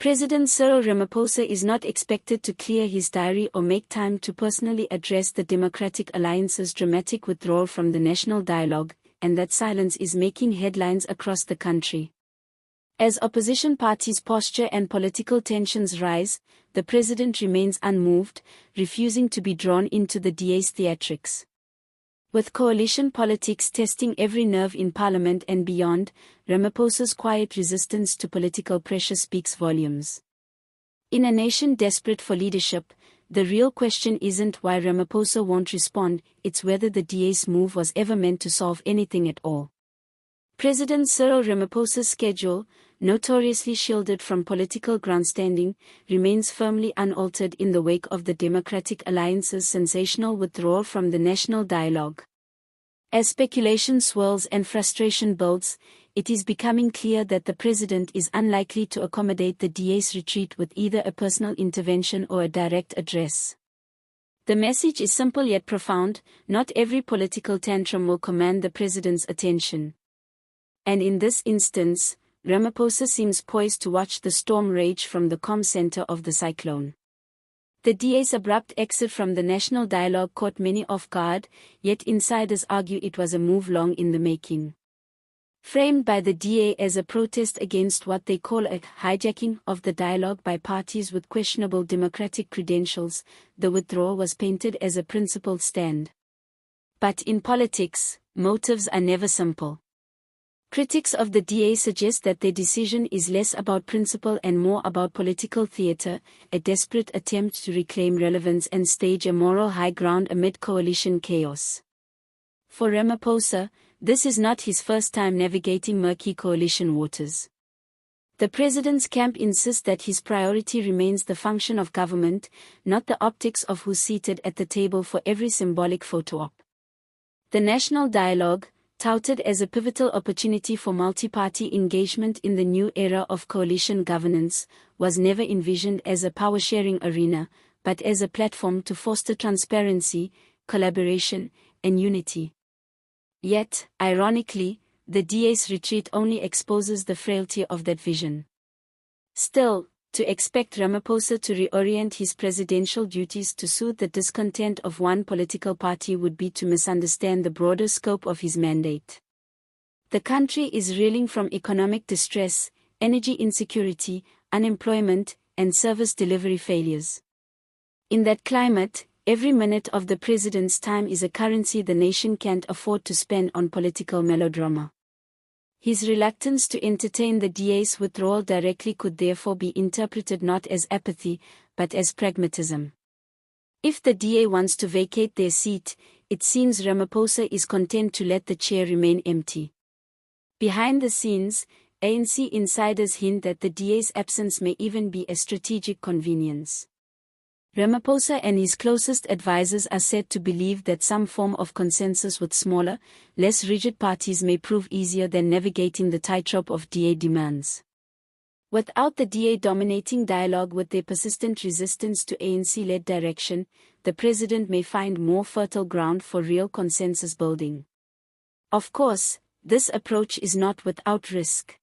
President Cyril Ramaphosa is not expected to clear his diary or make time to personally address the Democratic Alliance's dramatic withdrawal from the national dialogue, and that silence is making headlines across the country. As opposition parties posture and political tensions rise, the president remains unmoved, refusing to be drawn into the DA's theatrics. With coalition politics testing every nerve in parliament and beyond, Ramaphosa's quiet resistance to political pressure speaks volumes. In a nation desperate for leadership, the real question isn't why Ramaphosa won't respond, it's whether the DA's move was ever meant to solve anything at all. President Cyril Ramaphosa's schedule, notoriously shielded from political grandstanding, remains firmly unaltered in the wake of the Democratic Alliance's sensational withdrawal from the national dialogue. As speculation swirls and frustration builds, it is becoming clear that the president is unlikely to accommodate the DA's retreat with either a personal intervention or a direct address. The message is simple yet profound: not every political tantrum will command the president's attention. And in this instance, Ramaphosa seems poised to watch the storm rage from the calm center of the cyclone. The DA's abrupt exit from the national dialogue caught many off guard, yet insiders argue it was a move long in the making. Framed by the DA as a protest against what they call a hijacking of the dialogue by parties with questionable democratic credentials, the withdrawal was painted as a principled stand. But in politics, motives are never simple. Critics of the DA suggest that their decision is less about principle and more about political theater, a desperate attempt to reclaim relevance and stage a moral high ground amid coalition chaos. For Ramaphosa, this is not his first time navigating murky coalition waters. The president's camp insists that his priority remains the function of government, not the optics of who's seated at the table for every symbolic photo op. The national dialogue, touted as a pivotal opportunity for multi-party engagement in the new era of coalition governance, was never envisioned as a power-sharing arena, but as a platform to foster transparency, collaboration, and unity. Yet, ironically, the DA's retreat only exposes the frailty of that vision. Still, to expect Ramaphosa to reorient his presidential duties to soothe the discontent of one political party would be to misunderstand the broader scope of his mandate. The country is reeling from economic distress, energy insecurity, unemployment, and service delivery failures. In that climate, every minute of the president's time is a currency the nation can't afford to spend on political melodrama. His reluctance to entertain the DA's withdrawal directly could therefore be interpreted not as apathy, but as pragmatism. If the DA wants to vacate their seat, it seems Ramaphosa is content to let the chair remain empty. Behind the scenes, ANC insiders hint that the DA's absence may even be a strategic convenience. Ramaphosa and his closest advisors are said to believe that some form of consensus with smaller, less rigid parties may prove easier than navigating the tightrope of DA demands. Without the DA dominating dialogue with their persistent resistance to ANC-led direction, the president may find more fertile ground for real consensus building. Of course, this approach is not without risk.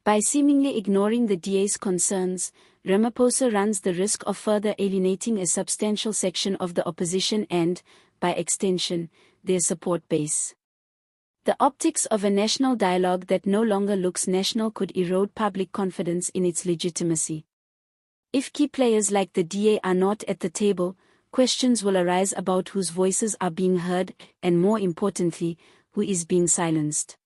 By seemingly ignoring the DA's concerns, Ramaphosa runs the risk of further alienating a substantial section of the opposition and, by extension, their support base. The optics of a national dialogue that no longer looks national could erode public confidence in its legitimacy. If key players like the DA are not at the table, questions will arise about whose voices are being heard, and more importantly, who is being silenced.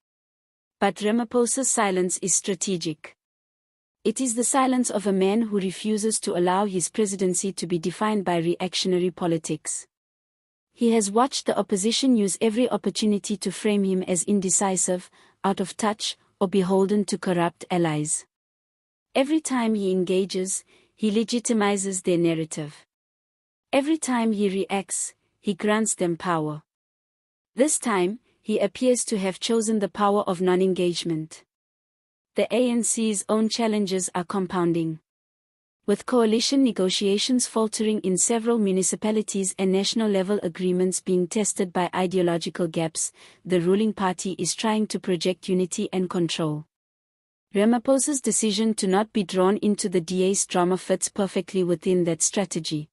But Ramaphosa's silence is strategic. It is the silence of a man who refuses to allow his presidency to be defined by reactionary politics. He has watched the opposition use every opportunity to frame him as indecisive, out of touch, or beholden to corrupt allies. Every time he engages, he legitimizes their narrative. Every time he reacts, he grants them power. This time, he appears to have chosen the power of non-engagement. The ANC's own challenges are compounding. With coalition negotiations faltering in several municipalities and national-level agreements being tested by ideological gaps, the ruling party is trying to project unity and control. Ramaphosa's decision to not be drawn into the DA's drama fits perfectly within that strategy.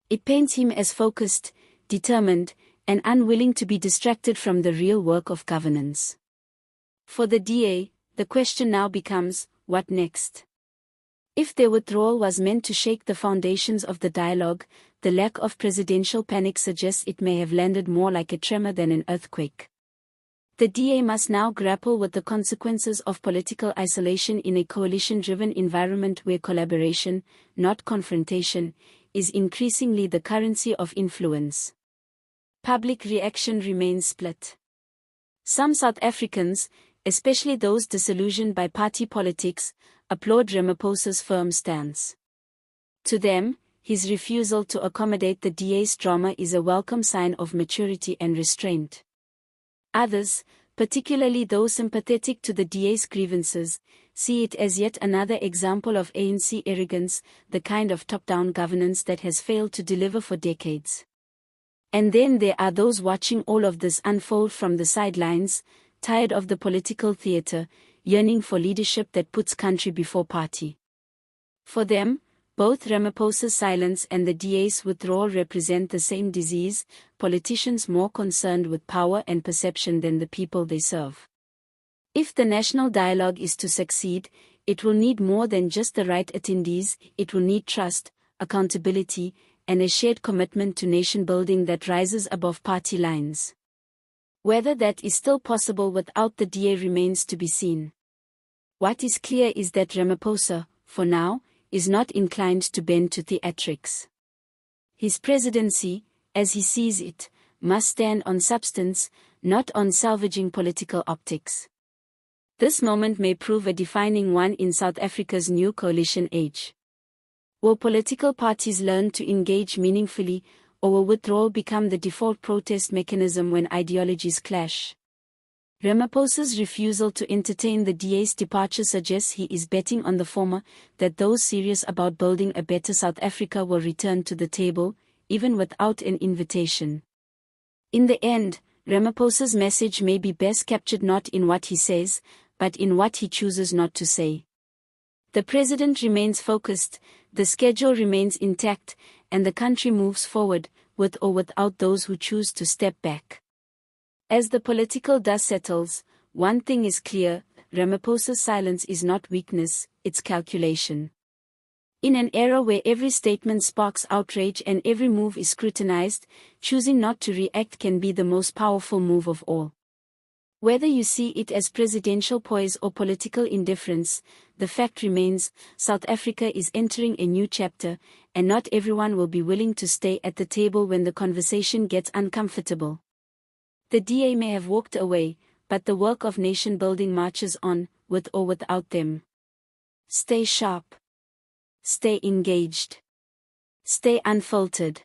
It paints him as focused, determined, and unwilling to be distracted from the real work of governance. For the DA, the question now becomes, what next? If their withdrawal was meant to shake the foundations of the dialogue, the lack of presidential panic suggests it may have landed more like a tremor than an earthquake. The DA must now grapple with the consequences of political isolation in a coalition-driven environment where collaboration, not confrontation, is increasingly the currency of influence. Public reaction remains split. Some South Africans, especially those disillusioned by party politics, applaud Ramaphosa's firm stance. To them, his refusal to accommodate the DA's drama is a welcome sign of maturity and restraint. Others, particularly those sympathetic to the DA's grievances, see it as yet another example of ANC arrogance, the kind of top-down governance that has failed to deliver for decades. And then there are those watching all of this unfold from the sidelines, tired of the political theater, yearning for leadership that puts country before party. For them, both Ramaphosa's silence and the DA's withdrawal represent the same disease, politicians more concerned with power and perception than the people they serve. If the national dialogue is to succeed, it will need more than just the right attendees, it will need trust, accountability, and a shared commitment to nation building that rises above party lines. Whether that is still possible without the DA remains to be seen. What is clear is that Ramaphosa, for now, is not inclined to bend to theatrics. His presidency, as he sees it, must stand on substance, not on salvaging political optics. This moment may prove a defining one in South Africa's new coalition age. Will political parties learn to engage meaningfully, or will withdrawal become the default protest mechanism when ideologies clash? Ramaphosa's refusal to entertain the DA's departure suggests he is betting on the former, that those serious about building a better South Africa will return to the table, even without an invitation. In the end, Ramaphosa's message may be best captured not in what he says, but in what he chooses not to say. The president remains focused, the schedule remains intact, and the country moves forward, with or without those who choose to step back. As the political dust settles, one thing is clear, Ramaphosa's silence is not weakness, it's calculation. In an era where every statement sparks outrage and every move is scrutinized, choosing not to react can be the most powerful move of all. Whether you see it as presidential poise or political indifference, the fact remains, South Africa is entering a new chapter, and not everyone will be willing to stay at the table when the conversation gets uncomfortable. The DA may have walked away, but the work of nation building marches on, with or without them. Stay sharp. Stay engaged. Stay unfiltered.